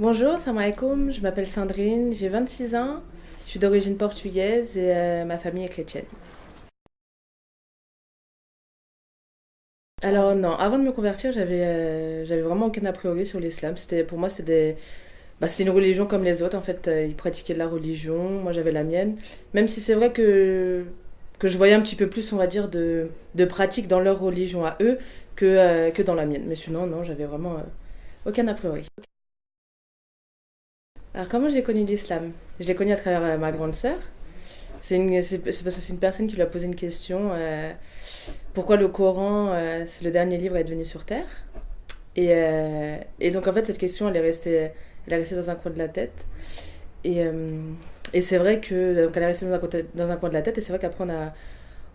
Bonjour, salam alaikum, je m'appelle Sandrine, j'ai 26 ans, je suis d'origine portugaise et ma famille est chrétienne. Alors non, avant de me convertir, j'avais vraiment aucun a priori sur l'islam. Pour moi c'était une religion comme les autres en fait, ils pratiquaient de la religion, moi j'avais la mienne. Même si c'est vrai que je voyais un petit peu plus, on va dire de pratiques dans leur religion à eux que dans la mienne. Mais sinon non, j'avais vraiment aucun a priori. Alors comment j'ai connu l'islam? Je l'ai connu à travers ma grande sœur. C'est parce que c'est une personne qui lui a posé une question. Pourquoi le Coran, c'est le dernier livre à être venu sur Terre? Et donc en fait cette question elle est restée dans un coin de la tête. Et, euh, et c'est vrai que donc elle est restée dans un coin de la tête. Et c'est vrai qu'après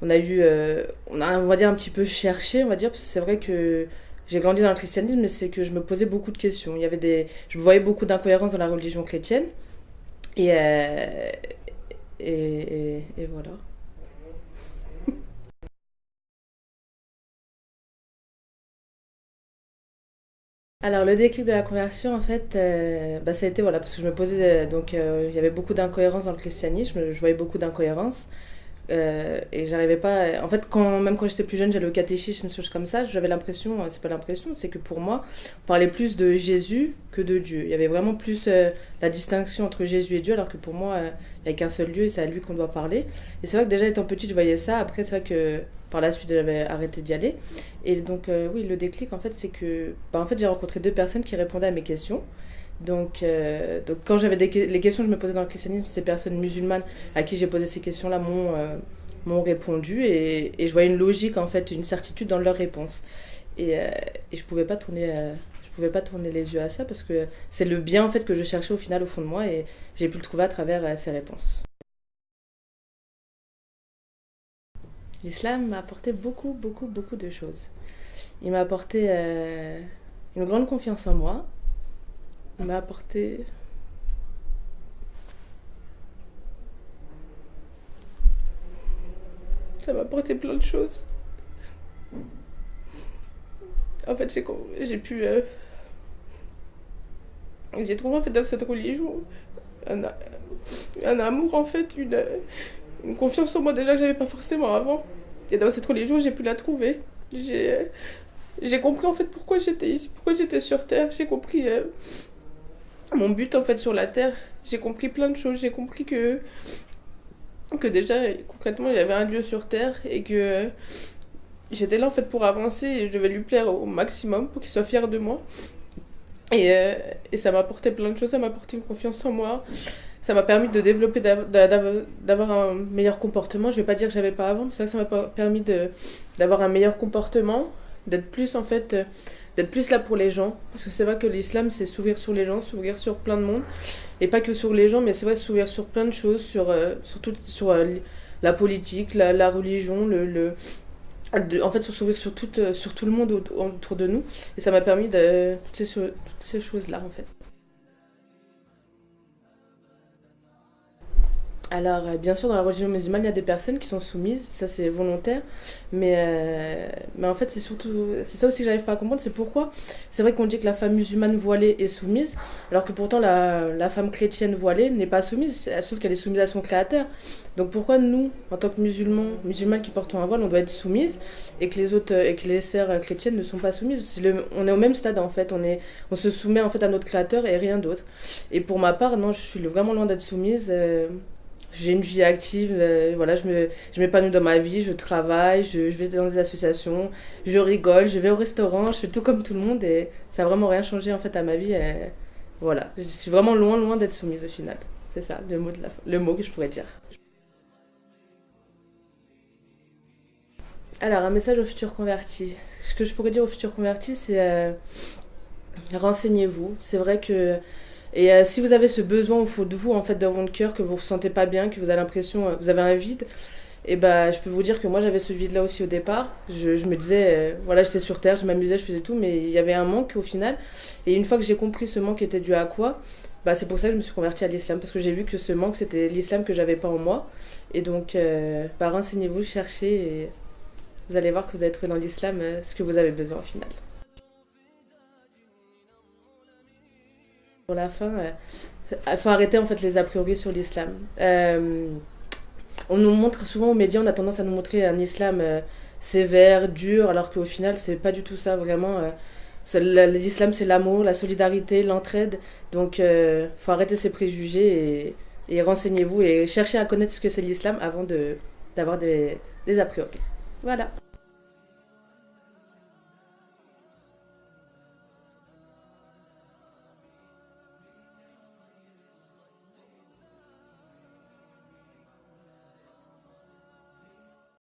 on a eu, on a on va dire un petit peu cherché, on va dire, parce que c'est vrai que j'ai grandi dans le christianisme, mais c'est que je me posais beaucoup de questions. Je voyais beaucoup d'incohérences dans la religion chrétienne. Et, euh, et voilà. Alors le déclic de la conversion en fait, ça a été voilà parce que je me posais il y avait beaucoup d'incohérences dans le christianisme, je voyais beaucoup d'incohérences et j'arrivais pas en fait même quand j'étais plus jeune j'allais au catéchisme, une chose comme ça, j'avais l'impression, c'est pas l'impression, c'est que pour moi on parlait plus de Jésus que de Dieu. Il y avait vraiment plus la distinction entre Jésus et Dieu alors que pour moi il y a qu'un seul Dieu et c'est à lui qu'on doit parler. Et c'est vrai que déjà étant petite je voyais ça, après c'est vrai que par la suite j'avais arrêté d'y aller. Et donc oui, le déclic en fait c'est que en fait j'ai rencontré deux personnes qui répondaient à mes questions. Donc quand les questions que je me posais dans le christianisme, ces personnes musulmanes à qui j'ai posé ces questions-là m'ont répondu et je voyais une logique, en fait, une certitude dans leurs réponses. Et je pouvais pas tourner les yeux à ça parce que c'est le bien en fait que je cherchais au final au fond de moi et j'ai pu le trouver à travers ces réponses. L'islam m'a apporté beaucoup, beaucoup, beaucoup de choses. Il m'a apporté une grande confiance en moi. Il m'a apporté Ça m'a apporté plein de choses. En fait, j'ai pu. J'ai trouvé en fait dans cette religion un, un amour en fait, une confiance en moi déjà que j'avais pas forcément avant. Et dans cette religion, j'ai pu la trouver. J'ai j'ai compris en fait pourquoi j'étais ici, pourquoi j'étais sur Terre. J'ai compris mon but en fait sur la Terre. J'ai compris plein de choses. J'ai compris que déjà concrètement il y avait un Dieu sur Terre et que j'étais là en fait pour avancer et je devais lui plaire au maximum pour qu'il soit fier de moi. Et, euh, et ça m'a apporté plein de choses, ça m'a apporté une confiance en moi, ça m'a permis de développer, d'avoir un meilleur comportement. Je vais pas dire que j'avais pas avant, mais c'est vrai que ça m'a permis d'avoir un meilleur comportement, d'être plus en fait, d'être plus là pour les gens. Parce que c'est vrai que l'islam c'est s'ouvrir sur les gens, s'ouvrir sur plein de monde. Et pas que sur les gens, mais c'est vrai s'ouvrir sur plein de choses, sur la politique, la religion, en fait, s'ouvrir sur tout le monde autour de nous. Et ça m'a permis de toutes ces choses-là, en fait. Alors, bien sûr, dans la religion musulmane, il y a des personnes qui sont soumises, ça c'est volontaire, mais en fait, c'est ça aussi que j'arrive pas à comprendre, c'est pourquoi. C'est vrai qu'on dit que la femme musulmane voilée est soumise, alors que pourtant la femme chrétienne voilée n'est pas soumise, sauf qu'elle est soumise à son créateur. Donc pourquoi nous, en tant que musulmanes qui portons un voile, on doit être soumises et que et que les sœurs chrétiennes ne sont pas soumises? On est au même stade en fait, on se soumet en fait à notre créateur et rien d'autre. Et pour ma part, non, je suis vraiment loin d'être soumise. J'ai une vie active, voilà, je m'épanouis dans ma vie, je travaille, je vais dans des associations, je rigole, je vais au restaurant, je fais tout comme tout le monde et ça n'a vraiment rien changé en fait à ma vie. Voilà, je suis vraiment loin, loin d'être soumise au final. C'est ça, le mot que je pourrais dire. Alors, un message aux futurs convertis. Ce que je pourrais dire aux futurs convertis, c'est renseignez-vous. C'est vrai que si vous avez ce besoin au fond de vous, en fait, dans votre cœur, que vous ne vous sentez pas bien, que vous avez l'impression, vous avez un vide, et ben, je peux vous dire que moi, j'avais ce vide-là aussi au départ. Je me disais, voilà, j'étais sur Terre, je m'amusais, je faisais tout, mais il y avait un manque au final. Et une fois que j'ai compris ce manque était dû à quoi, bah, c'est pour ça que je me suis convertie à l'islam, parce que j'ai vu que ce manque, c'était l'islam que j'avais pas en moi. Et donc, bah, renseignez-vous, cherchez, et vous allez voir que vous allez trouver dans l'islam ce que vous avez besoin au final. Pour la fin, il faut arrêter en fait les a priori sur l'islam. On nous montre souvent aux médias, on a tendance à nous montrer un islam sévère, dur, alors qu'au final, c'est pas du tout ça, vraiment. L'islam, c'est l'amour, la solidarité, l'entraide. Donc, faut arrêter ces préjugés et renseignez-vous et cherchez à connaître ce que c'est l'islam avant d'avoir des a priori. Voilà.